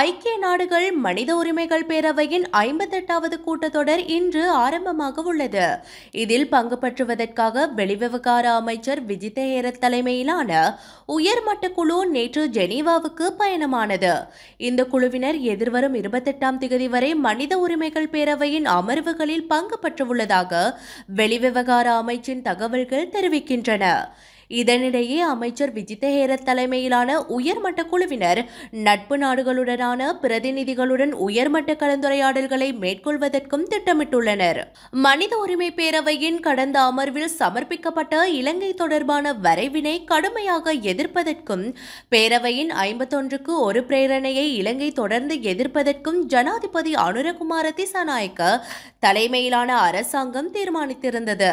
ஐக்கிய நாடுகள் மனித உரிமைகள் பேரவையின் 58வது கூட்டத்தொடர் இன்று ஆரம்பமாக உள்ளது. இதில் பங்கு பெற்றுவதற்காக வெளிவிவகார அமைச்சர் விஜித ஹேரத் தலைமையிலான உயர்மட்ட குழு நேற்று ஜெனீவாவுக்கு பயணமானது. இந்த குழுவினர் எதிர்வரும் 28ஆம் தேதி வரை மனித உரிமைகள் பேரவையின் அமர்வுகளில் பங்கு பெற்றுள்ளதாக வெளிவிவகார அமைச்சின் தகவல்கள் தெரிவிக்கின்றன. இதனிடையே அமைச்சர் விஜித ஹேரத் தலைமையிலான உயர்மட்ட குழுவினர் நட்பு நாடுகளுடனான பிரதிநிதிகளுடன் உயர்மட்ட கலந்துரையாடல்களை மேற்கொள்வதற்கும் திட்டமிட்டுள்ளனர். மனித உரிமை பேரவையின் கடந்த அமர்வில் சமர்ப்பிக்கப்பட்ட இலங்கை தொடர்பான வரைவினை கடுமையாக எதிர்ப்பதற்கும் பேரவையின் 51க்கு ஒரு பிரேரணையை இலங்கை தொடர்ந்து எதிர்ப்பதற்கும் ஜனாதிபதி அனுரகுமார திசாநாயக்க தலைமையிலான அரசாங்கம் தீர்மானித்திருந்தது.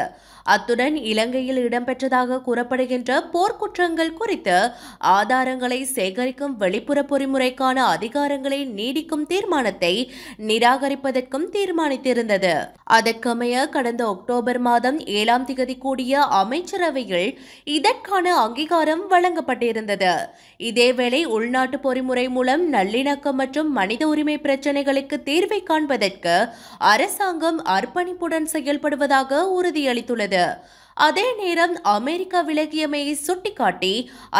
அத்துடன் இலங்கையில் இடம்பெற்றதாக கூறப்படுகின்ற போர்க்குற்றங்கள் குறித்து ஆதாரங்களை சேகரிக்கும் வெளிப்புற பொறிமுறைக்கான அதிகாரங்களை நீடிக்கும் தீர்மானத்தை நிராகரிப்பதற்கும் தீர்மானித்திருந்தது. அதற்கமைய கடந்த அக்டோபர் மாதம் 7ஆம் தேதி கூடிய அமைச்சரவையில் இதற்கான அங்கீகாரம் வழங்கப்பட்டிருந்தது. இதேவேளை உள்நாட்டு பொறிமுறை மூலம் நல்லிணக்கம் மற்றும் மனித உரிமை பிரச்சினைகளுக்கு தீர்வை காண்பதற்கு அரசாங்கம் அர்ப்பணிப்புடன் செயல்படுவதாக உறுதியளித்துள்ளது. அதே நேரம் அமெரிக்கா விலகியமையை சுட்டிக்காட்டி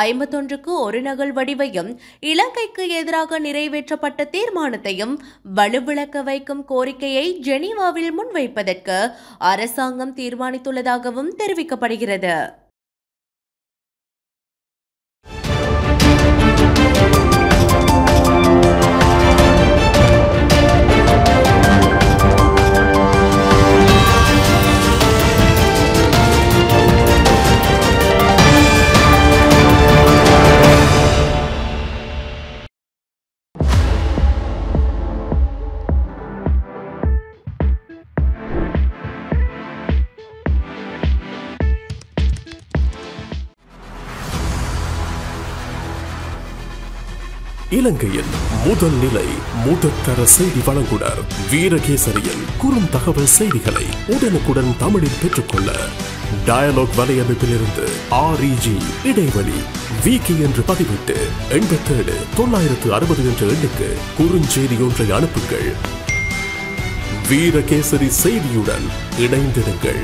51க்கு ஒரு நகல் வடிவையும் இலங்கைக்கு எதிராக நிறைவேற்றப்பட்ட தீர்மானத்தையும் வலுவிழக்க வைக்கும் கோரிக்கையை ஜெனீவாவில் முன்வைப்பதற்கு அரசாங்கம் தீர்மானித்துள்ளதாகவும் தெரிவிக்கப்படுகிறது. இலங்கையின் முதல் நிலை முதற்தர செய்தி வழங்குனர் வீரகேசரியின் குறுந்தகவல் செய்திகளை உடனுக்குடன் தமிழில் பெற்றுக்கொள்ள டயலாக் வலையமைப்பிலிருந்து REG இடைவெளி வீக்கி என்று பதிவிட்டு 87 960 என்ற எண்ணுக்கு குறுஞ்செய்தி ஒன்றை அனுப்புங்கள். வீரகேசரி செய்தியுடன் இணைந்திருங்கள்.